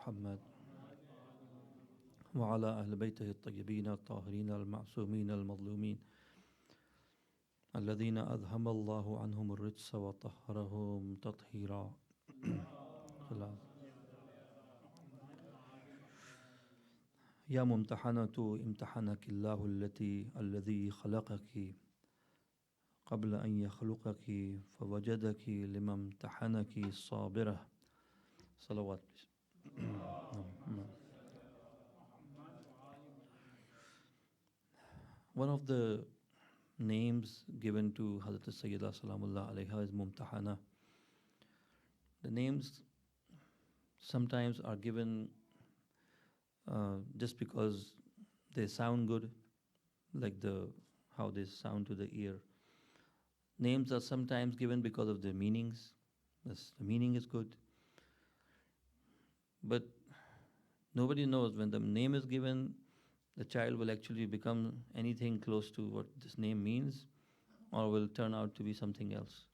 محمد وعلى أهل بيته الطيبين الطاهرين المعصومين المظلومين الذين أذهب الله عنهم الرجس وطهرهم تطهيرا. يا ممتحنة امتحنك الله الذي خلقك قبل أن يخلقك فوجدك لما امتحنك صابرة. صلوات. One of the names given to Hazrat Sayyida Salamullah Alaiha is Mumtahana. The names sometimes are given just because they sound good, like how they sound to the ear. Names are sometimes given because of their meanings. Yes, the meaning is good. But nobody knows when the name is given, the child will actually become anything close to what this name means or will turn out to be something else.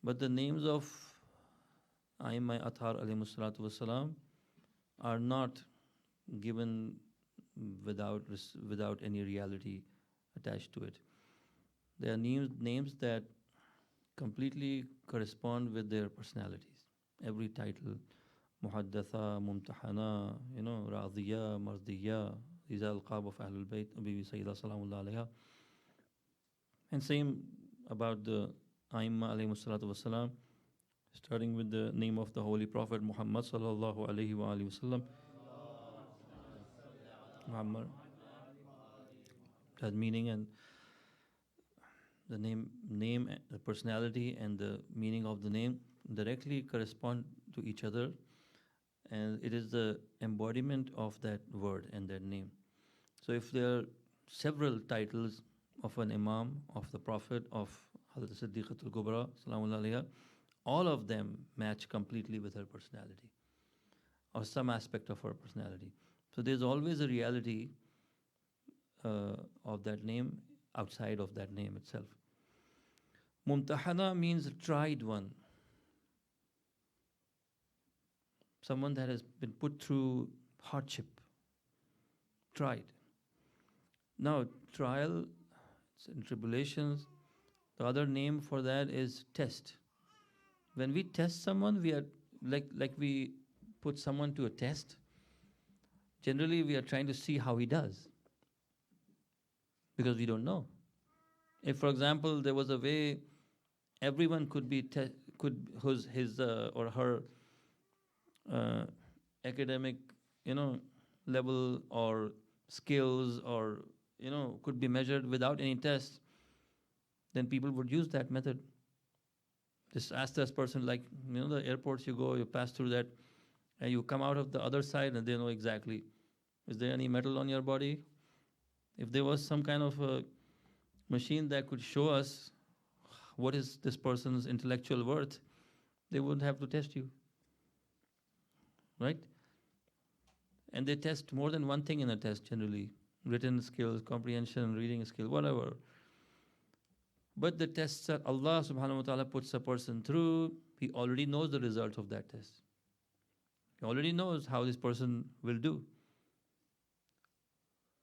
But the names of Aimma Athar alayhi salatu wassalam are not given without any reality attached to it. They are names that completely correspond with their personalities. Every title, Muhaddatha, Mumtahana, Radiya, Mardiya, these are al-qab of Ahlul Bayt, Bibi Sayyida Salamullah Alaiha. And same about the Aimma alayhi salatu wassalam, starting with the name of the Holy Prophet Muhammad sallallahu alayhi wa alihi wasallam. Muhammad has meaning, and the name, the personality and the meaning of the name directly correspond to each other, and it is the embodiment of that word and that name. So if there are several titles of an Imam, of the Prophet, of Hazrat Siddiqatul Kubra, Salamullah Alaiha, all of them match completely with her personality or some aspect of her personality. So there's always a reality of that name outside of that name itself. Mumtahana means tried one. Someone that has been put through hardship. Tried. Now, trial and tribulations, the other name for that is test. When we test someone, we are like we put someone to a test. Generally, we are trying to see how he does, because we don't know. If, for example, there was a way everyone could be his or her academic, level or skills or could be measured without any test, then people would use that method. Just ask this person, like the airports you go, you pass through that, and you come out of the other side, and they know exactly, is there any metal on your body? If there was some kind of a machine that could show us what is this person's intellectual worth, they wouldn't have to test you, right? And they test more than one thing in a test generally. Written skills, comprehension, reading skill, whatever. But the tests that Allah subhanahu wa ta'ala puts a person through, He already knows the result of that test. He already knows how this person will do.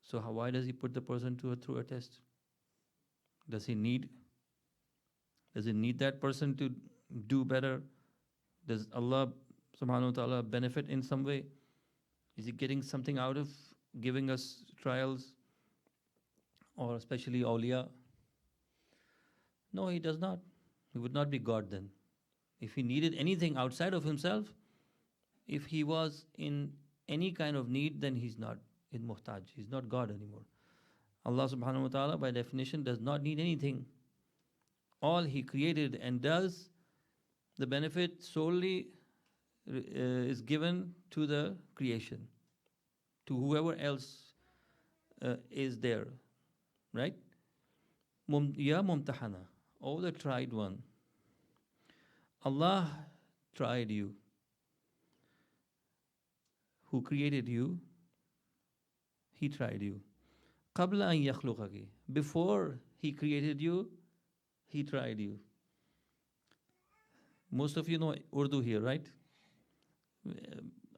So why does He put the person through a test? Does He need that person to do better? Does Allah subhanahu wa ta'ala benefit in some way? Is He getting something out of giving us trials, or especially awliya? No, He does not. He would not be God then. If He needed anything outside of Himself, if He was in any kind of need, then He's not in muhtaj. He's not God anymore. Allah subhanahu wa ta'ala by definition does not need anything. All He created and does, the benefit solely is given to the creation, to whoever else is there, right? Ya Mumtahana, oh the tried one. Allah tried you. Who created you, He tried you. Qabla an yakhluqaki, before He created you, He tried you. Most of you know Urdu here, right?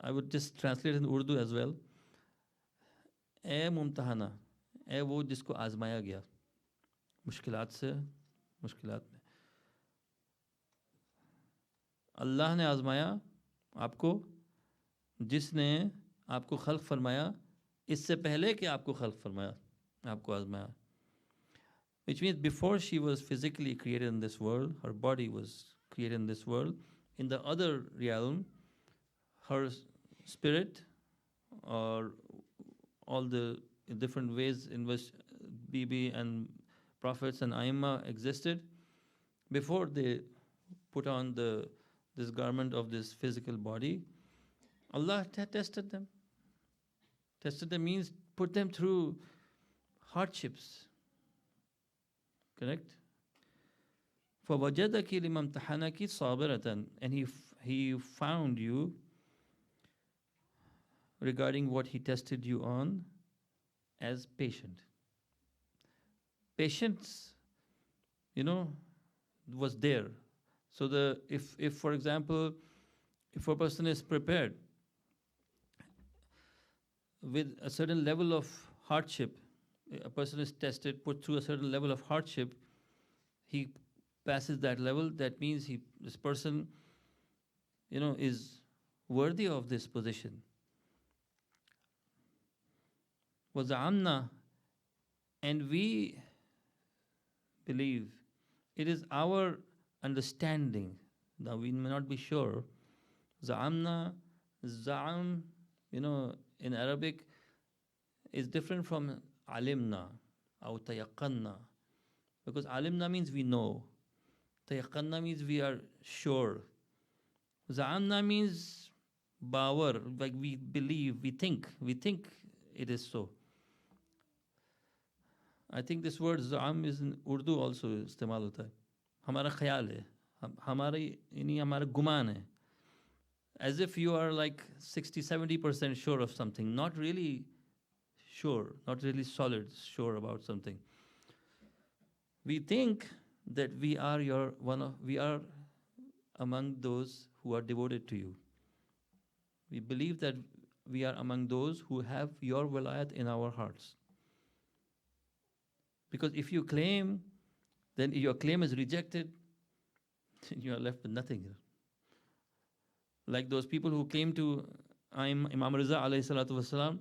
I would just translate in Urdu as well. ए मुमतहाना, ए वो जिसको आजमाया गया मुश्किलात से, मुश्किलात में अल्लाह ने आजमाया आपको, जिसने आपको खल्क फरमाया इससे पहले कि आपको खल्क फरमाया, आपको आजमाया. Which means before she was physically created in this world, her body was created in this world. In the other realm, her spirit, or all the different ways in which Bibi and prophets and Aima existed, before they put on this garment of this physical body, Allah tested them. Tested them means put them through hardships. Correct? فَوَجَدَكِ لِمَمْتَحَنَكِ صَابِرَةً. And he found you regarding what he tested you on as patient. Patience, was there. So if for example, if a person is prepared with a certain level of hardship, a person is tested, put through a certain level of hardship, he passes that level, that means this person, is worthy of this position. وَزَعَمْنَا, and we believe, it is our understanding. Now we may not be sure. Za'amna, za'am, in Arabic is different from alimna or tayaqqanna. Because alimna means we know. Tayaqqanna means we are sure. Za'amna means bawar, like we believe, we think it is so. I think this word za'am is in Urdu also इस्तेमाल होता है. हमारा ख्याल है, हमारा गुमान है. As if you are like 60-70% sure of something, not really sure, not really solid, sure about something. We think that we are among those who are devoted to you. We believe that we are among those who have your wilayat in our hearts. Because if you claim, then your claim is rejected, you are left with nothing. Like those people who came to Imam Riza alayhi salatu wasalam,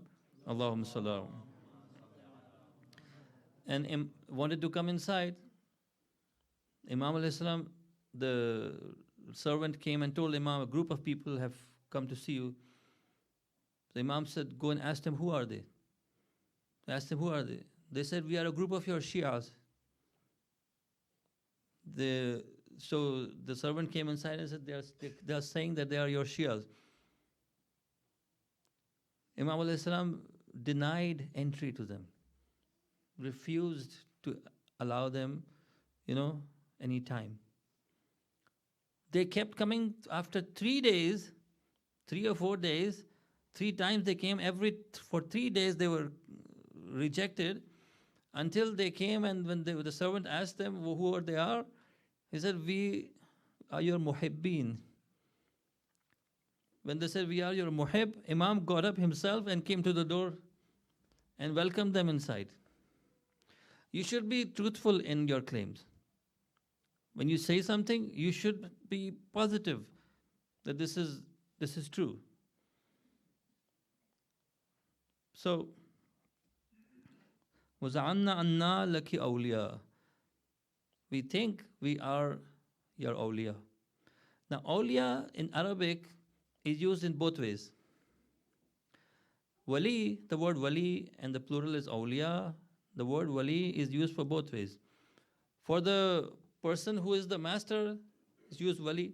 Allahumma sallam, and wanted to come inside. Imam alayhi salam, the servant came and told Imam, a group of people have come to see you. The Imam said, go and ask them, who are they? They asked them, who are they? They said, we are a group of your Shias. So the servant came inside and said, they are saying that they are your Shias. Imam alayhi salam denied entry to them, refused to allow them, any time. They kept coming after 3 days, 3 or 4 days, 3 times they came. For 3 days they were rejected, until they came, and when the servant asked them who they are, he said, we are your muhibbeen. When they said, we are your muhib, Imam got up himself and came to the door and welcomed them inside. You should be truthful in your claims. When you say something, you should be positive that this is true. So, وَزَعَمْنَا أَنَّا لَكِ أَوْلِيَا. We think we are your awliya. Now, awliya in Arabic is used in both ways. Wali, the word wali, and the plural is awliya. The word wali is used for both ways. For the person who is the master, is used wali.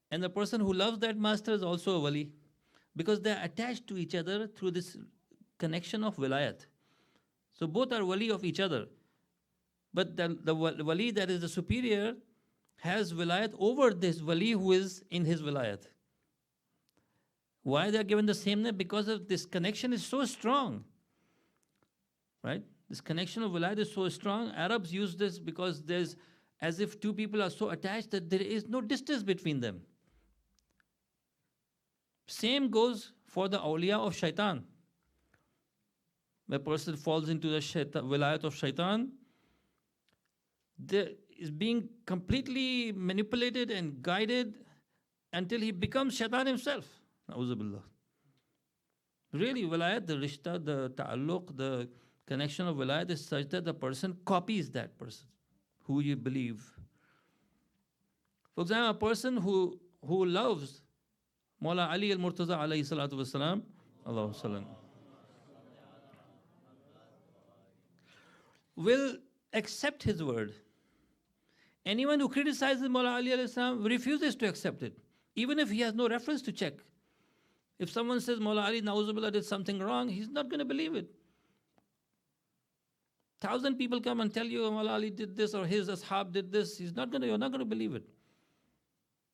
And the person who loves that master is also a wali. Because they are attached to each other through this connection of wilayat. So both are wali of each other. But the wali that is the superior has wilayat over this wali who is in his wilayat. Why they are given the same name? Because of this connection is so strong. Right? This connection of wilayat is so strong. Arabs use this because there's as if two people are so attached that there is no distance between them. Same goes for the awliya of shaitan. When a person falls into the wilayat of shaitan, is being completely manipulated and guided until he becomes shaitan himself. Na'uzubillah. Really, wilayat, the rishta, the ta'alluq, the connection of wilayat is such that the person copies that person who you believe. For example, a person who loves Mawla Ali al-Murtaza alayhi salatu wasalam, Allahu salam, will accept his word. Anyone who criticizes Mawla Ali alayhi salam refuses to accept it, even if he has no reference to check. If someone says Mawla Ali na'uzubillah did something wrong, he's not going to believe it. 1,000 people come and tell you Mawla Ali did this or his ashab did this, you're not going to believe it.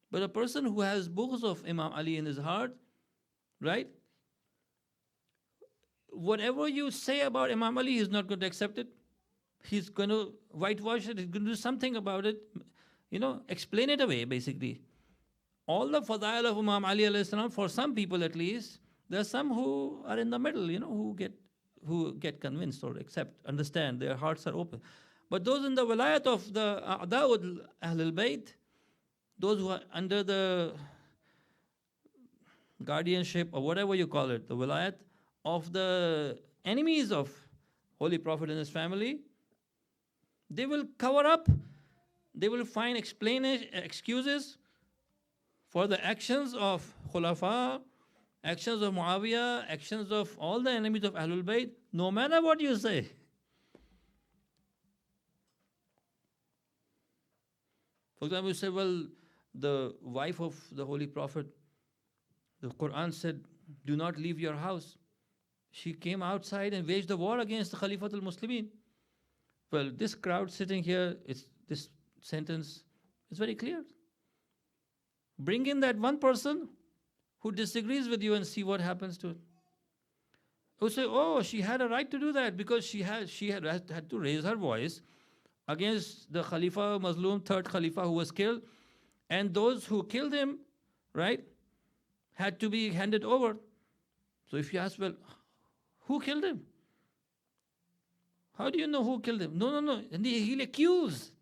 But a person who has bughz of Imam Ali in his heart, right? Whatever you say about Imam Ali, he's not going to accept it. He's going to whitewash it. He's going to do something about it. Explain it away, basically. All the fadail of Imam Ali alayhi salam, for some people at least, there are some who are in the middle, who get convinced or understand, their hearts are open. But those in the wilayat of the a'da'ud Ahlul Bayt, those who are under the guardianship or whatever you call it, the wilayat of the enemies of Holy Prophet and his family, they will cover up, they will find excuses for the actions of Khulafa, actions of Muawiyah, actions of all the enemies of Ahlul Bayt, no matter what you say. For example, you say, well, the wife of the Holy Prophet, the Quran said, do not leave your house. She came outside and waged the war against the Khalifatul Muslimin. Well, this crowd sitting here, this sentence is very clear. Bring in that one person who disagrees with you and see what happens to it. Who say, oh, she had a right to do that because she had to raise her voice against the Khalifa Mazlum, third Khalifa who was killed, and those who killed him, right, had to be handed over. So if you ask, well, who killed him? How do you know who killed him? No. And he'll accuse.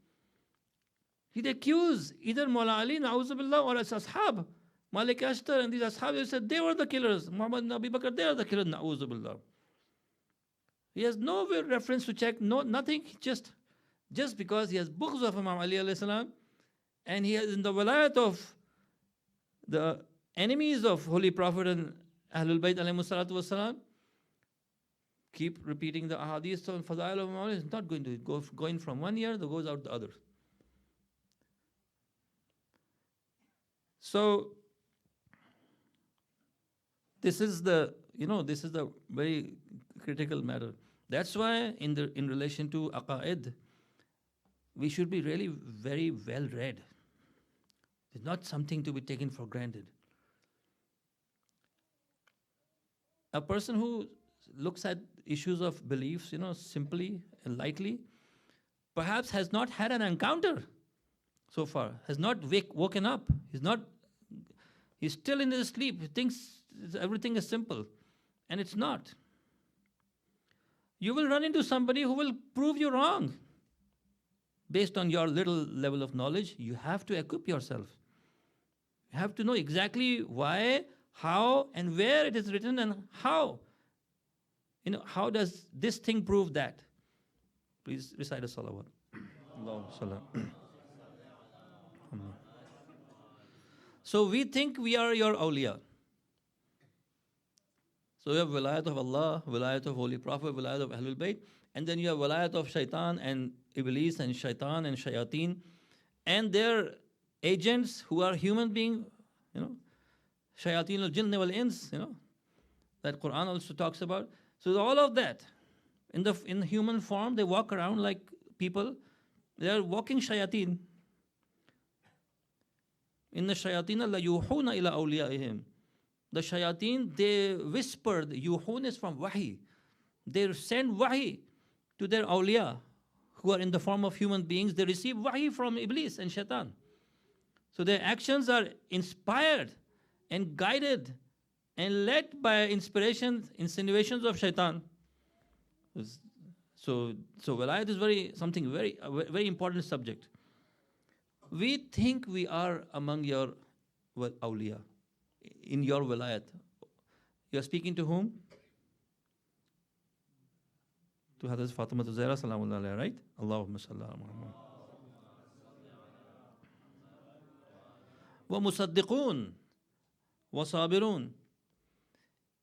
He'd accuse either Mawla Ali, na'uzubillah, or his ashab. Malik Ashtar and these ashab, they said they were the killers. Muhammad and Abu Bakr, they are the killers, na'uzubillah. He has no reference to check, nothing, just because he has books of Imam Ali alayhi salam, and he is in the wilayat of the enemies of Holy Prophet and Ahlul Bayt alayhi salatu wasalam, keep repeating the ahadith on Fadail of Imam Ali, is not going to go going from one ear, that goes out the other. So this is the very critical matter. That's why in relation to aqaid, we should be really very well read. It's not something to be taken for granted. A person who looks at issues of beliefs, simply and lightly, perhaps has not had an so far, has not woken up. He's still in his sleep. He thinks everything is simple, and it's not. You will run into somebody who will prove you wrong. Based on your little level of knowledge, you have to equip yourself. You have to know exactly why, how, and where it is written, and how. How does this thing prove that? Please recite a salawat. Allahumma salli. So we think we are your awliya. So you have wilayat of Allah, wilayat of Holy Prophet, wilayat of Ahlul Bayt, and then you have wilayat of shaitan and Iblis and shaitan and shayateen, and their agents who are human beings, shayateen al-jinn wal-ins, that Quran also talks about. So all of that, in human form, they walk around like people. They are walking shayateen. In the shayateen la yuhuna ila awliyaihim. The shayateen, they whispered, yuhun is from wahi. They send wahi to their awliya who are in the form of human beings. They receive wahi from Iblis and shaitan. So their actions are inspired and guided and led by inspirations, insinuations of shaitan. So wilayat is very important subject. We think we are among your awliya, in your wilayat. You are speaking to whom? To Hazrat Fatema to Zahra, salamullah alayha, right? Allahumma salli ala Muhammad. Wa musaddiqun, wa sabirun.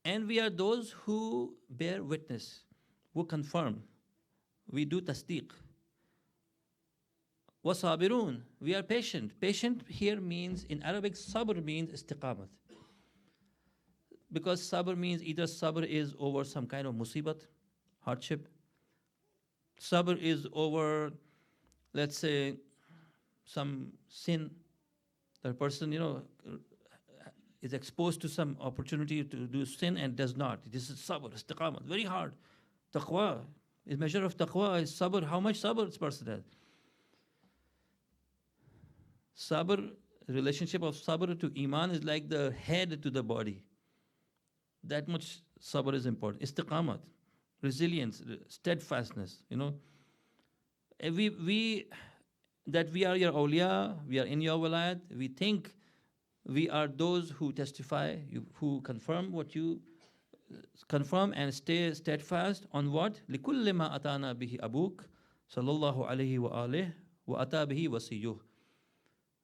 And we are those who bear witness, who confirm. We do tasdeeq. Wa sabirun. We are patient. Patient here means, in Arabic, sabr means istiqamat. Because sabr means either sabr is over some kind of musibat, hardship. Sabr is over, let's say, some sin. The person, is exposed to some opportunity to do sin and does not. This is sabr, istiqamat, very hard. Taqwa, a measure of taqwa is sabr. How much sabr this person has? Sabr, relationship of sabr to iman is like the head to the body. That much sabr is important. Istiqamat, resilience, steadfastness. That we are your awliya, we are in your wilayat. We think we are those who testify, who confirm what you confirm and stay steadfast on what? لِكُلِّ مَا أَتَانَا بِهِ أَبُوكَ sallallahu alayhi wa alihi wa ata bihi wasiyuh.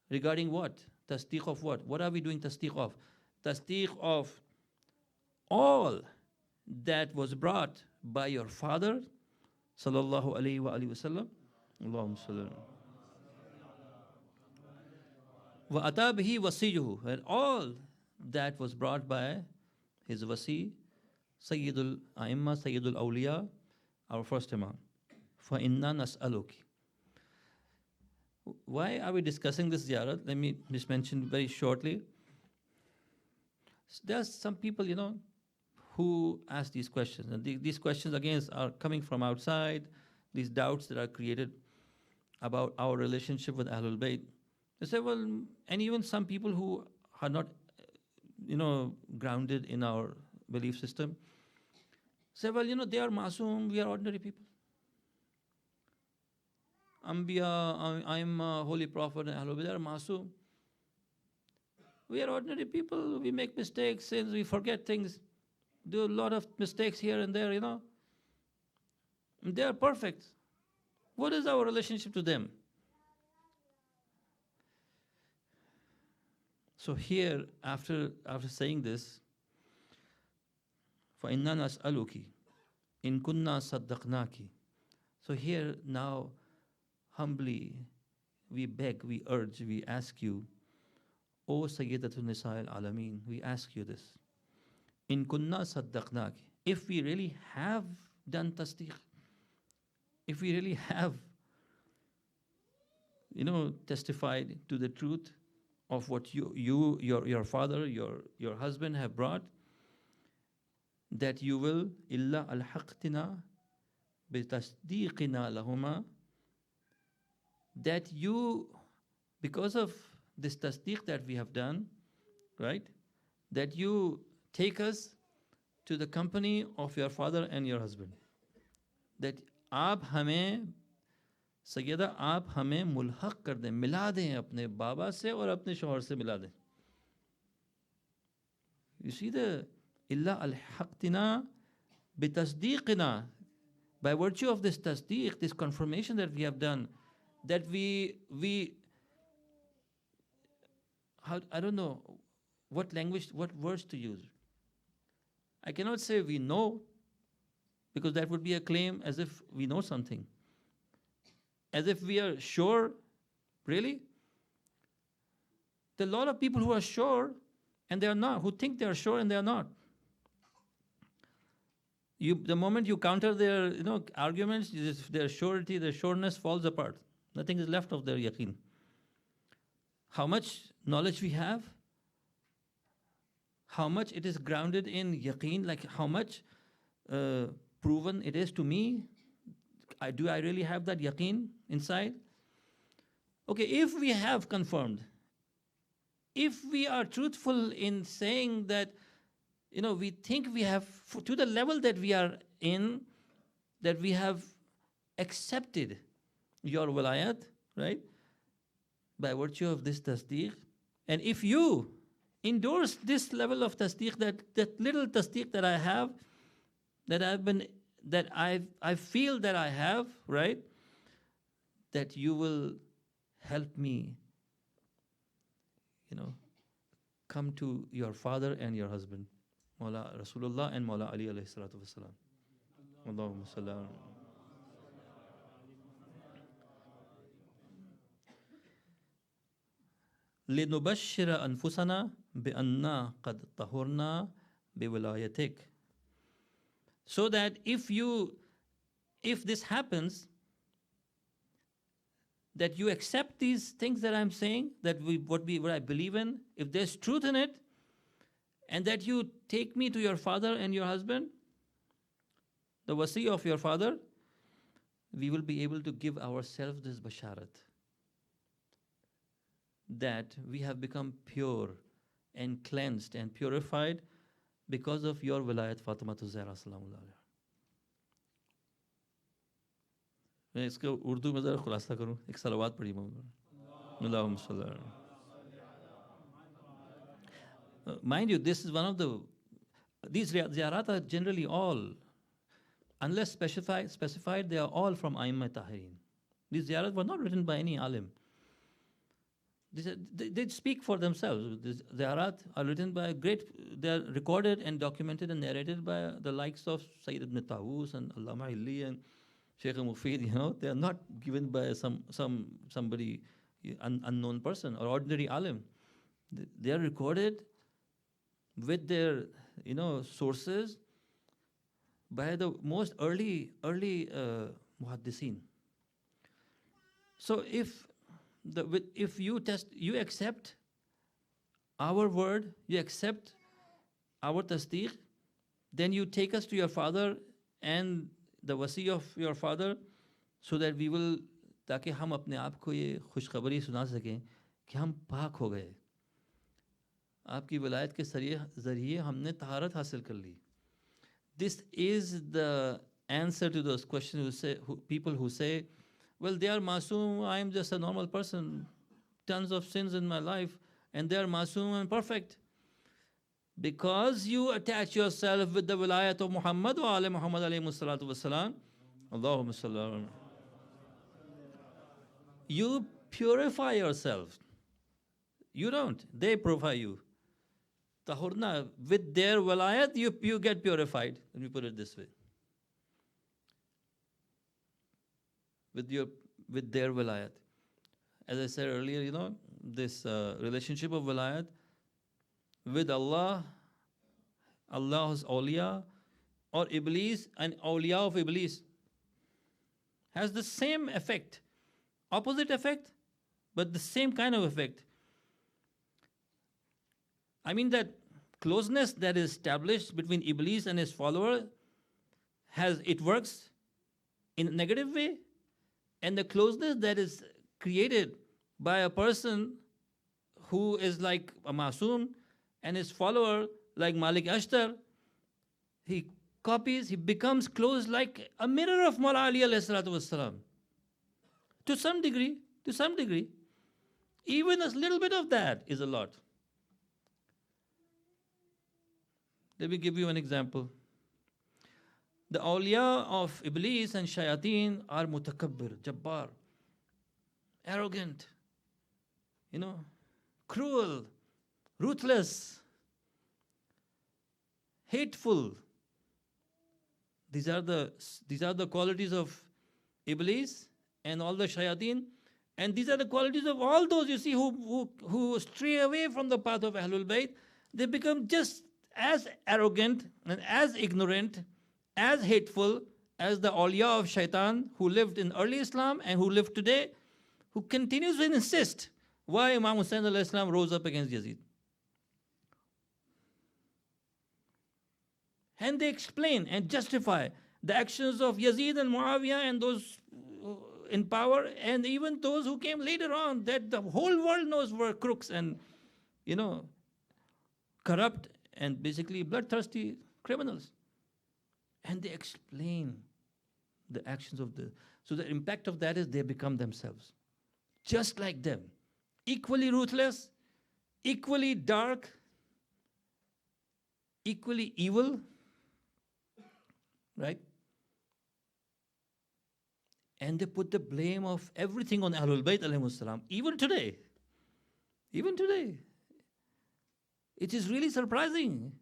Regarding what? Tasdeeq of what? What are we doing tasdeeq of? Tasdeeq of all that was brought by your father, sallallahu alayhi wa alihi wasallam. Allahumma salli. Wa ata bihi wasiyuhu. And all that was brought by his wasi, Sayyidul A'imma, Sayyidul Awliya, our first Imam. Fa inna nas'aluki. Why are we discussing this ziyarat? Let me just mention very shortly. There are some people, who ask these questions. And these questions, again, are coming from outside, these doubts that are created about our relationship with Ahlul Bayt. They say, well, and even some people who are not, grounded in our belief system, say, well, they are masoom, we are ordinary people. Anbiya, I'm a holy prophet, and Ahlul Bayt are masoom. We are ordinary people, we make mistakes, sins, we forget things, do a lot of mistakes here and there, They are perfect. What is our relationship to them? So here, after saying this, فَإِنَّا نَسْأَلُكِ إِن كُنَّا صَدَّقْنَاكِ. So here now, humbly, we beg, we urge, we ask you, O Sayyidatun Nisa'il Alameen, we ask you this. In kunna saddaqnak. If we really have done tasdeeq, if we really have, testified to the truth of what your father, your husband have brought, that you will illa alhaqtina bi tasdeeqina lahuma, that you, because of this tasdeeq that we have done, right, that you take us to the company of your father and your husband. That आप हमें, सैयदा आप हमें मुल्हक कर दें, मिला दें अपने बाबा से और अपने शौहर से मिला दें. You see the illa al-haqtina bitasdeeqina, by virtue of this tasdeeq, this confirmation that we have done, that we I don't know what language, what words to use. I cannot say we know, because that would be a claim as if we know something. As if we are sure, really? There are a lot of people who are sure and they are not, who think they are sure and they are not. The moment you counter their arguments, their surety, their sureness falls apart. Nothing is left of their yaqeen. How much knowledge we have, how much it is grounded in yaqeen, like how much proven it is to me. Do I really have that yaqeen inside? Okay, if we have confirmed, if we are truthful in saying that we think we have, to the level that we are in, that we have accepted your wilayat, right? By virtue of this tasdeeq. And if you endorse this level of tasdeeq, that little tasdeeq that I have, I feel that I have, right? That you will help me, come to your father and your husband, Mawla Rasulullah and Mawla Ali alayhi salatu wasalam. Allahumma salli ala. لنبشر أنفسنا بأننا قد طهرنا بولايتك. So that if this happens, that you accept these things that I'm saying, that what I believe in, if there's truth in it, and that you take me to your father and your husband, the wasi of your father, we will be able to give ourselves this basharat, that we have become pure and cleansed and purified because of your wilayat Fatema to Zahra salamullah. मैं इसको उर्दू में ज़रा खुलासा करूँ, एक सलावात पढ़ी Allahumma salli ala. Mind you, this is one of these ziyarat are generally all, unless specified, they are all from Aimma Tahirin. These ziyarat were not written by any alim. They speak for themselves. These ziyarat are written by they are recorded and documented and narrated by the likes of Sayyid ibn Tawus and Allama Illi and Sheikh Mufid. They are not given by somebody, unknown person or ordinary alim. They are recorded with their sources by the most early muhaddisin. So if you accept our word, you accept our tasdeeq, then you take us to your father and the wasi of your father, so that we will, ताकि हम अपने आप को ये खुशखबरी सुना सकें कि हम पाक हो गए, आपकी विलायत के ज़रिए हमने तहारत हासिल कर ली. This is the answer to those questions people who say, well, they are masoom, I am just a normal person, tons of sins in my life, and they are masoom and perfect. Because you attach yourself with the wilayat of Muhammad wa ala Muhammad alayhi salatu wasalam, Allahumma salli ala. You purify yourself. You don't. They purify you. Tahurna, with their wilayat, you get purified. Let me put it this way. With their wilayat. As I said earlier, this relationship of wilayat with Allah, Allah's awliya, or Iblis and awliya of Iblis, has the same effect. Opposite effect, but the same kind of effect. I mean that closeness that is established between Iblis and his follower, it works in a negative way, and the closeness that is created by a person who is like a masoom and his follower like Malik Ashtar, he becomes close like a mirror of Mawla Ali alayhi salatu wassalam. To some degree, even a little bit of that is a lot. Let me give you an example. The awliya of Iblis and Shayateen are mutakabbir, jabbar, arrogant, cruel, ruthless, hateful. These are the qualities of Iblis and all the Shayateen, and these are the qualities of all those you see who stray away from the path of Ahlul Bayt. They become just as arrogant and as ignorant, as hateful as the awliya of Shaitan who lived in early Islam and who live today, who continues to insist why Imam Hussain alayhi salam rose up against Yazid. And they explain and justify the actions of Yazid and Muawiyah and those in power, and even those who came later on, that the whole world knows were crooks and, corrupt and basically bloodthirsty criminals. And they explain the actions of the... So the impact of that is they become themselves. Just like them. Equally ruthless, equally dark, equally evil, right? And they put the blame of everything on Ahlul Bayt alayhimus salam, even today. Even today. It is really surprising.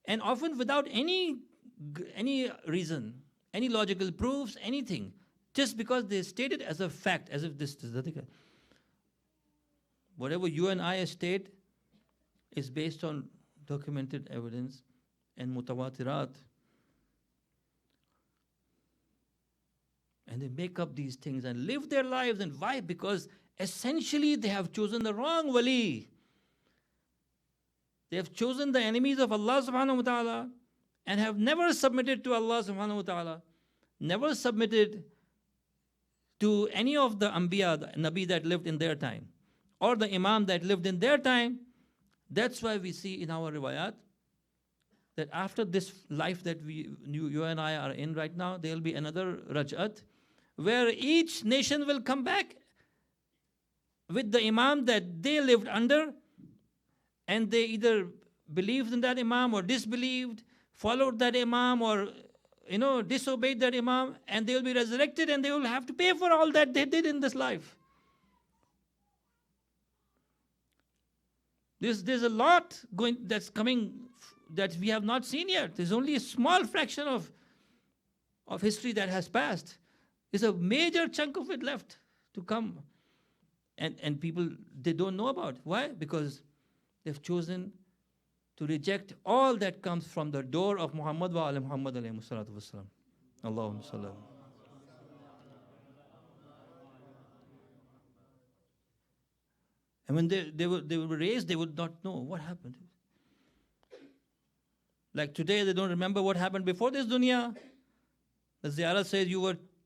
And often without any reason, any logical proofs, anything. Just because they state it as a fact, as if this is the... Whatever you and I state is based on documented evidence and mutawatirat. And they make up these things and live their lives. And why? Because essentially they have chosen the wrong wali. They have chosen the enemies of Allah subhanahu wa ta'ala and have never submitted to Allah subhanahu wa ta'ala, never submitted to any of the Anbiya, the Nabi that lived in their time, or the Imam that lived in their time. That's why we see in our riwayat that after this life that you and I are in right now, there will be another raj'at, where each nation will come back with the Imam that they lived under, and they either believed in that Imam or disbelieved, followed that Imam or disobeyed that Imam, and they will be resurrected and they will have to pay for all that they did in this life. There's a lot that's coming that we have not seen yet. There's only a small fraction of history that has passed. There's a major chunk of it left to come. And people, they don't know about. Why? Because they've chosen to reject all that comes from the door of Muhammad wa ala Muhammad alayhi salatu wassalam. Allahumma sallam. And when they were raised, they would not know what happened. Like today, they don't remember what happened before this dunya. The Zahra says,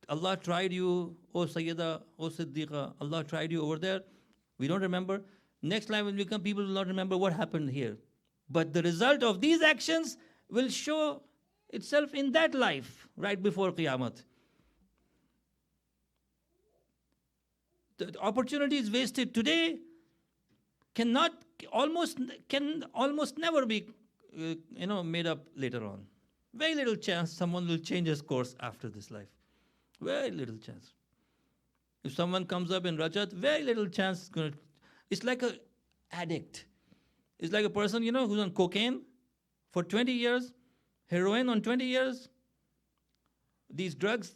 Allah tried you, O Sayyida, O Siddiqa, Allah tried you over there. We don't remember. Next life when we come, people will not remember what happened here. But the result of these actions will show itself in that life, right before Qiyamah. The opportunities wasted today can almost never be made up later on. Very little chance someone will change his course after this life. Very little chance. If someone comes up in Rajat, very little chance. It's like an addict. It's like a person, who's on cocaine for 20 years, heroin on 20 years, these drugs,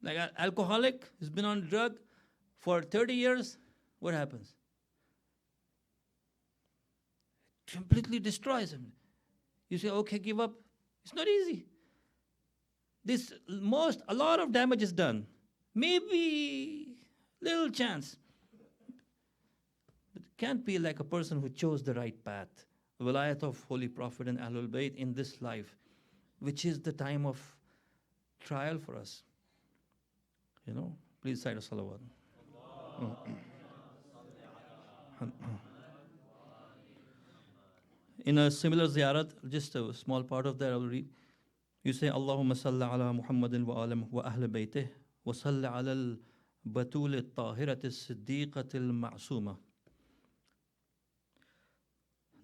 like an alcoholic who's been on drug for 30 years, what happens? It completely destroys him. You say, okay, give up. It's not easy. A lot of damage is done. Maybe little chance. But it can't be like a person who chose the right path. The wilayat of Holy Prophet and Ahlul Bayt in this life, which is the time of trial for us. Please say a salawat. In a similar ziyarat, just a small part of that I will read. You say, Allahumma salli ala Muhammadin wa alim wa ahl baytih wa salli ala al-batul al-tahirat al-siddiqat al-ma'suma.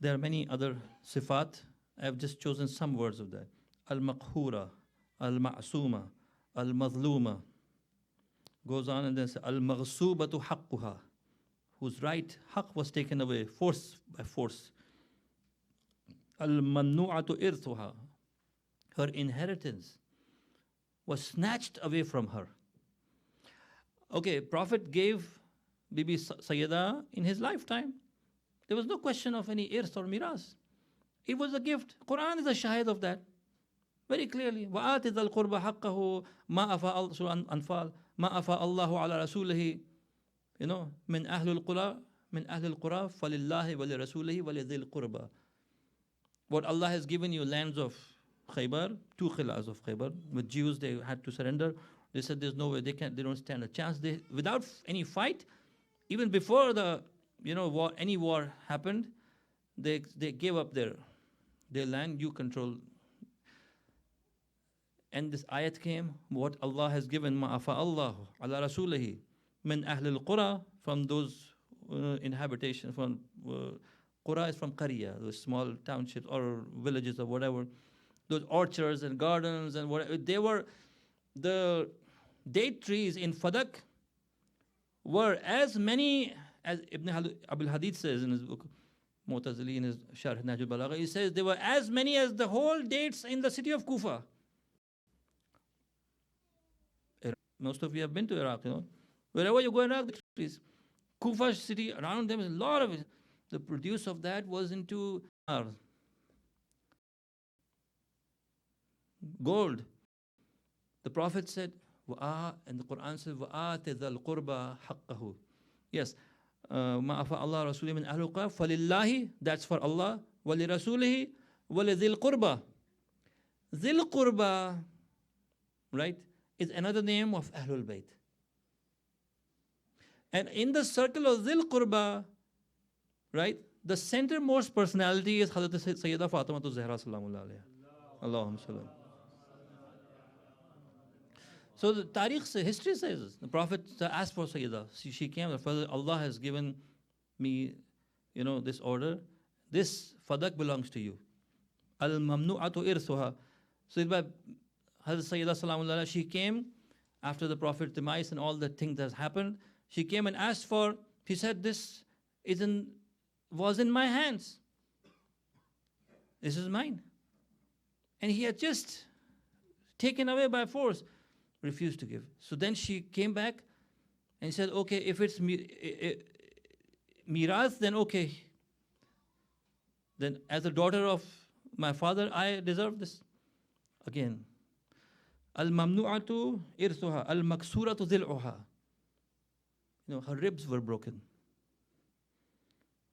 There are many other sifat. I have just chosen some words of that. Al-maqhura, al-ma'suma, al-mazluma. Goes on and then says, al-maghsubatu haqquha, whose right haqq was taken away, by force. Al-mamnu'atu irthuha, her inheritance was snatched away from her. Okay, Prophet gave Bibi Sayyida in his lifetime. There was no question of any irth or miras. It was a gift. Quran is a shahid of that. Very clearly. وَآتِ ذَا الْقُرْبَ حَقَّهُ مَا أَفَى Surah Anfal. مَا أَفَى اللَّهُ عَلَى رَسُولِهِ مِنْ أَهْلِ الْقُرَى فَلِلَّهِ وَلِرَسُولِهِ وَلِذِي الْقُرْبَى. What Allah has given you, lands of Khaybar, 2 khilahs of Khaybar. With Jews, they had to surrender. They said there's no way, they don't stand a chance. Without any fight, even before the any war happened, they gave up their land. You control. And this ayat came, what Allah has given, ma'afa Allahu ala rasulihi min ahlil qura, from those inhabitation, from qura is from qarya, those small townships or villages or whatever, those orchards and gardens and whatever. They were, the date trees in Fadak were as many, as Abul Hadith says in his book Mu'tazili, in his Sharh Nahj al-Balagha, he says they were as many as the whole dates in the city of Kufa. Most of you have been to Iraq, Wherever you go in Iraq, the trees. Kufa city, around them is a lot of it. The produce of that was into gold. The Prophet said, and the Quran says, وَآتِ ذَا الْقُرْبَى حَقَّهُ. Yes. مَا أَفَى اللَّهُ رَسُولِهِ مِنْ أَهْلِ الْقُرْبَى فَلِلَّهِ, that's for Allah, وَلِرَسُولِهِ وَلِذِي الْقُرْبَى. ذِي الْقُرْبَى, right, is another name of Ahlul Bayt. And in the circle of Zil Qurba, right, the centermost personality is Hazrat Sayyida Fatema to Zahra sallallahu alayhi. Allahumma sallam. So the Tariq says, history says, the Prophet asked for Sayyida. She came, Allah has given me, this order. This fadak belongs to you. Al-mamnu'atu irthuha. So by Hazrat Sayyida sallallahu alayhi, she came after the Prophet's demise and all the things that happened. She came and asked for, she said, this was in my hands. This is mine. And he had just taken away by force, refused to give. So then she came back and said, okay, if it's miraz, then okay. Then as a daughter of my father, I deserve this. Again, al-mamnu'atu irthuha, al-maksuratu zil'uha. Her ribs were broken.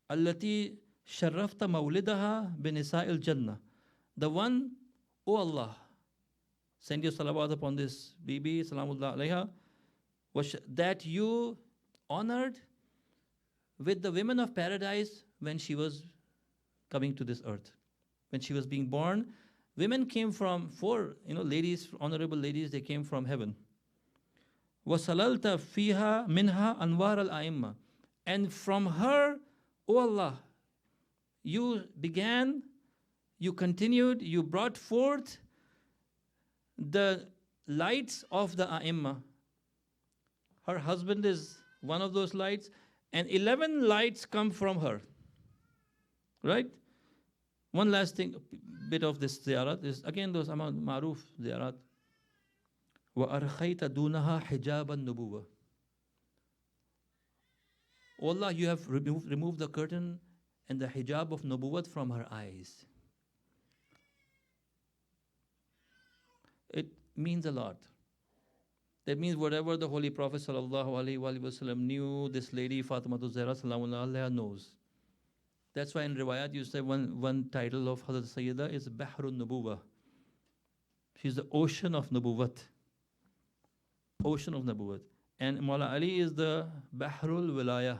Allati sharrafta mawlidaha binisa'il jannah. The one, O Allah, send your salawat upon this Bibi, salamullah alayha, that you honored with the women of paradise when she was coming to this earth. When she was being born, women came from, ladies, honorable ladies, they came from heaven. وَسَلَلْتَ فِيهَا مِنْهَا أَنْوَارَ الْأَئِمَّةِ. And from her, O Allah, you began, you continued, you brought forth the lights of the A'imma. Her husband is one of those lights, and 11 lights come from her. Right? One last thing, bit of this ziyarat is, again, those ma'ruf ziyarat. وَأَرْخَيْتَ دُونَهَا حِجَابَ النُّبُوَّةِ. O Allah, you have removed the curtain and the hijab of nubuwwat from her eyes. It means a lot. That means whatever the Holy Prophet sallallahu alaihi wasallam knew, this lady Fatema to Zahra sallallahu alaihi knows. That's why in riwayat you say one title of Hazrat Sayyida is Bahrun Nubuwwah. She's the ocean of nubuwwat. Ocean of nubuwwat. And Mawla Ali is the Bahrul Wilayah.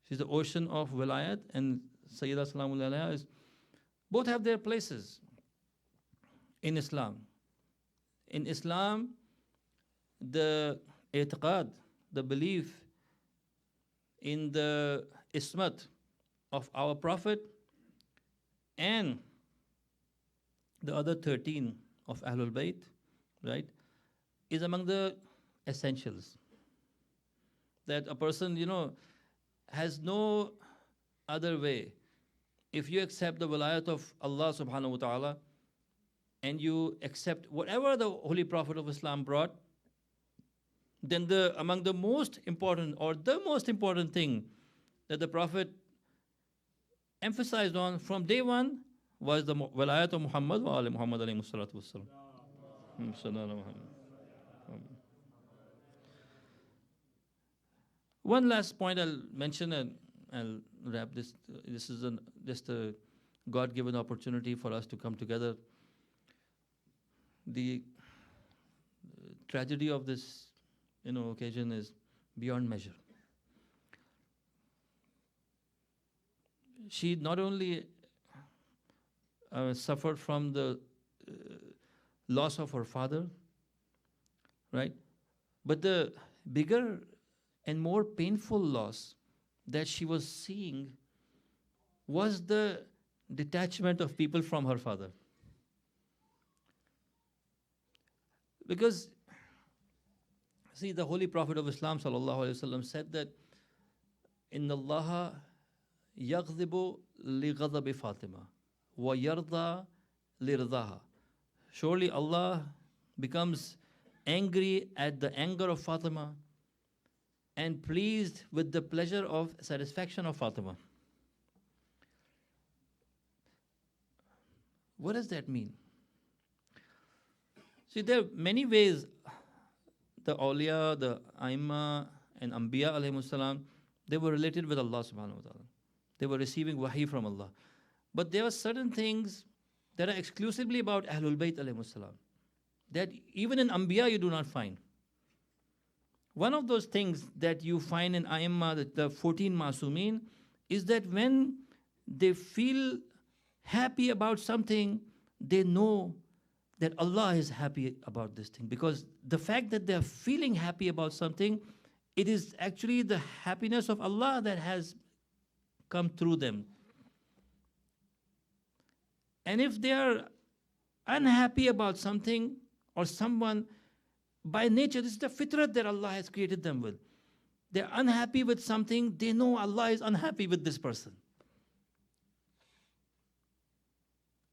She's the ocean of wilayat, and Sayyida sallallahu alaiha is, both have their places in Islam. In Islam, the i'tiqad, the belief in the ismat of our Prophet and the other 13 of Ahlul Bayt, right, is among the essentials. That a person, has no other way. If you accept the wilayat of Allah subhanahu wa ta'ala, and you accept whatever the Holy Prophet of Islam brought, then among the most important, or the most important thing that the Prophet emphasized on from day one was the wilayat of Muhammad wa ali Muhammad alayhi salatu wassalam. One last point I'll mention, and I'll wrap this. This is just a God-given opportunity for us to come together. The tragedy of this, occasion is beyond measure. she not only suffered from the uh, loss of her father, right? But the bigger and more painful loss that she was seeing was the detachment of people from her father. Because, see, the Holy Prophet of Islam sallallahu alaihi wasallam said that, "Inna Allah yaghdibu li ghadabi Fatima, wa yarda li ridaha." Surely Allah becomes angry at the anger of Fatima and pleased with the pleasure of satisfaction of Fatima. What does that mean? See, there are many ways the awliya, the aimma, and anbiya alayhimus salam, they were related with Allah subhanahu wa ta'ala. They were receiving wahi from Allah. But there are certain things that are exclusively about Ahlul Bayt alayhimus salam, that even in anbiya you do not find. One of those things that you find in aimma, the 14 masumeen, is that when they feel happy about something, they know that Allah is happy about this thing. Because the fact that they're feeling happy about something, it is actually the happiness of Allah that has come through them. And if they are unhappy about something or someone, by nature, this is the fitrat that Allah has created them with. They're unhappy with something, they know Allah is unhappy with this person.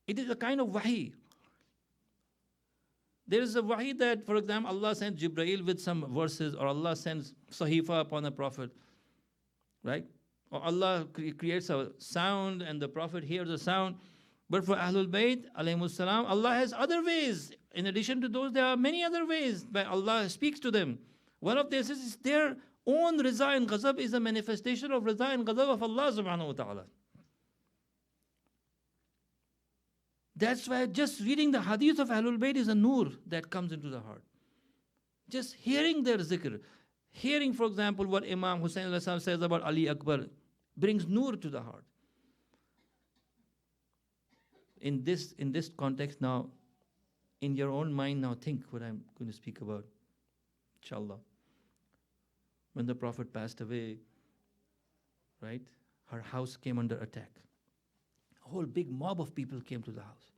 It is a kind of wahi. There is a wahi that, for example, Allah sends Jibreel with some verses, or Allah sends sahifa upon a prophet, right? Or Allah creates a sound and the prophet hears the sound. But for Ahlul Bayt alayhimus salam, Allah has other ways. In addition to those, there are many other ways where Allah speaks to them. One of these is their own riza and ghazab is a manifestation of riza and ghazab of Allah subhanahu wa ta'ala. That's why just reading the hadith of Ahlul Bayt is a nur that comes into the heart. Just hearing their zikr, hearing, for example, what Imam Hussain alayhi salam says about Ali Akbar, brings nur to the heart. In this context now, in your own mind now, think what I'm going to speak about, inshallah. When the Prophet passed away, right, her house came under attack. A whole big mob of people came to the house.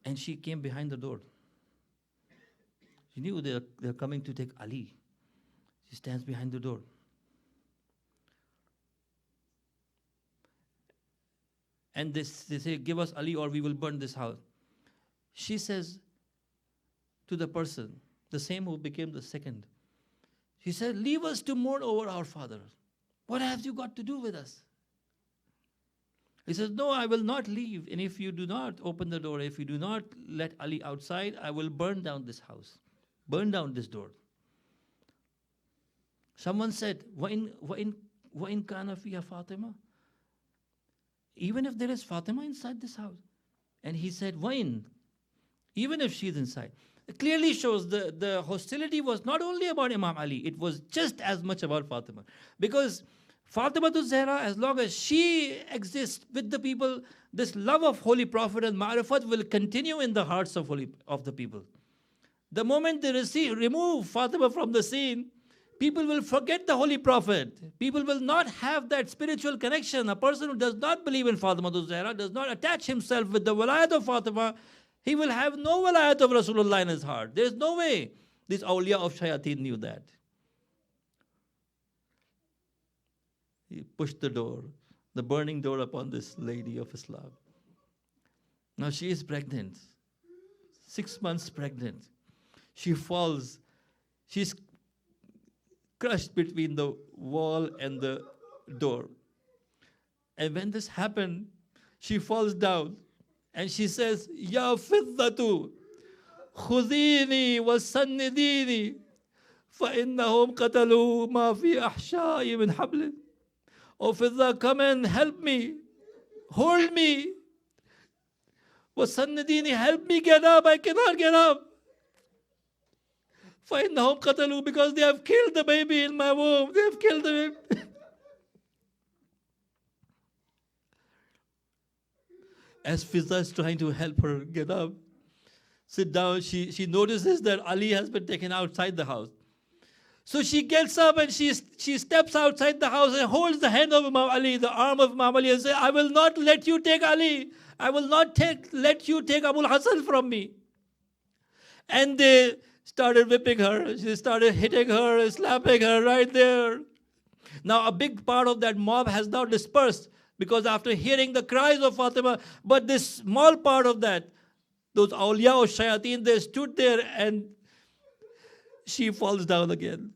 And she came behind the door. She knew they're coming to take Ali. She stands behind the door. And they say, "Give us Ali or we will burn this house." She says to the person, the same who became the second, she said, "Leave us to mourn over our father. What have you got to do with us?" He says, "No, I will not leave. And if you do not open the door, if you do not let Ali outside, I will burn down this house, burn down this door." Someone said, وَإِن كَانَ فِيهَا فَاطِمَةٌ, even if there is Fatima inside this house. And he said, "Wa'in," even if she's inside. It clearly shows the hostility was not only about Imam Ali, it was just as much about Fatima. Because Fatima to Zahra, as long as she exists with the people, this love of Holy Prophet and Ma'rifat will continue in the hearts of the people. The moment they remove Fatima from the scene, people will forget the Holy Prophet. People will not have that spiritual connection. A person who does not believe in Fatima to Zahra, does not attach himself with the walayat of Fatima, he will have no walayat of Rasulullah in his heart. There is no way. This awliya of shayateen knew that. He pushed the door, the burning door upon this lady of Islam. Now she is pregnant, 6 months pregnant. She falls. She's crushed between the wall and the door. And when this happened, she falls down and she says, "Ya fiddatu, khudini wa sannidini, fa innahum qatalu ma fi ahsha'i min hablin." "Oh Fidda, come and help me, hold me. Wa sannidini, help me get up, I cannot get up. فَإِنَّهُمْ قَتَلُوا, because they have killed the baby in my womb. They have killed the baby." As Fiza is trying to help her get up, sit down, she notices that Ali has been taken outside the house. So she gets up and she steps outside the house and holds the hand of Imam Ali, the arm of Imam Ali, and says, I will not let you take Ali. I will not let you take Abul Hasan from me. And they started whipping her. She started hitting her, slapping her right there. Now a big part of that mob has now dispersed because after hearing the cries of Fatima, but this small part of that, those awliya or shayateen, they stood there and she falls down again.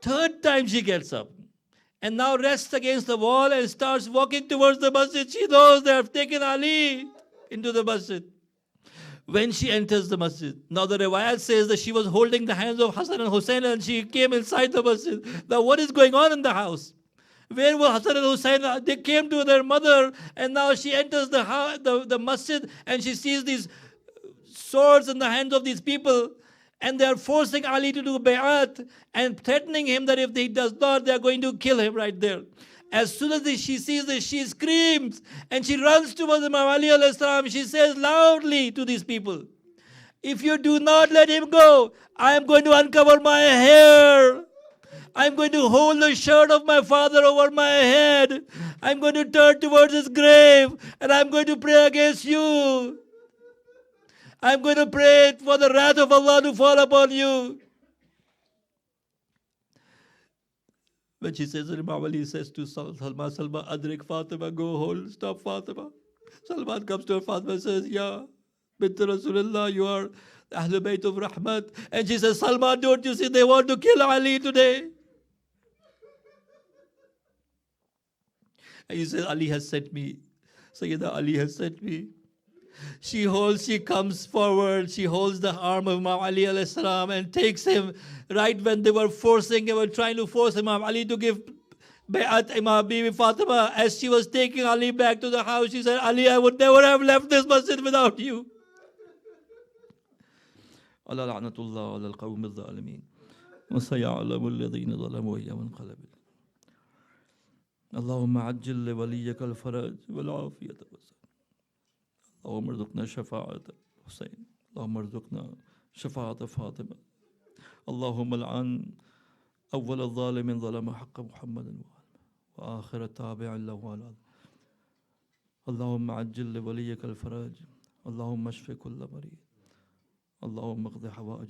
Third time she gets up and now rests against the wall and starts walking towards the masjid. She knows they have taken Ali into the masjid. When she enters the masjid, now the riwayat says that she was holding the hands of Hassan and Hussein and she came inside the masjid. Now what is going on in the house? Where were Hassan and Hussein? They came to their mother and now she enters the masjid and she sees these swords in the hands of these people. And they are forcing Ali to do bay'at and threatening him that if he does not, they are going to kill him right there. As soon as she sees this, she screams and she runs towards Imam Ali alayhi salam. She says loudly to these people, if you do not let him go, I am going to uncover my hair. I'm going to hold the shirt of my father over my head. I'm going to turn towards his grave and I'm going to pray against you. I'm going to pray for the wrath of Allah to fall upon you. When she says, Imam Ali says to Salma, Salma, Adrik Fatima, go hold, stop Fatima. Salman comes to her, Fatima says, Ya Bint Rasulullah, you are Ahlul Bayt of Rahmat. And she says, Salman, don't you see they want to kill Ali today? And he says, Ali has sent me. Sayyida Ali has sent me. She comes forward, she holds the arm of Imam Ali alayhi salam and takes him right when they were trying to force Imam Ali to give bay'at Imam Bibi Fatima. As she was taking Ali back to the house, she said, Ali, I would never have left this masjid without you. Allah la'natullah ala al-qawm al-zalimeen. Wa saya'alamu alladhina zalamu yawman qalab. Allahumma ajjil li waliyyaka al-faraj wal-afiyata was. اللهم ارزقنا شفاعة حسين اللهم ارزقنا شفاعة فاطمة اللهم العن أول الظالم ظلم حق محمد وآخر التابع له اللهم عجل لوليك الفرج اللهم اشف كل مريض اللهم اقض حوائج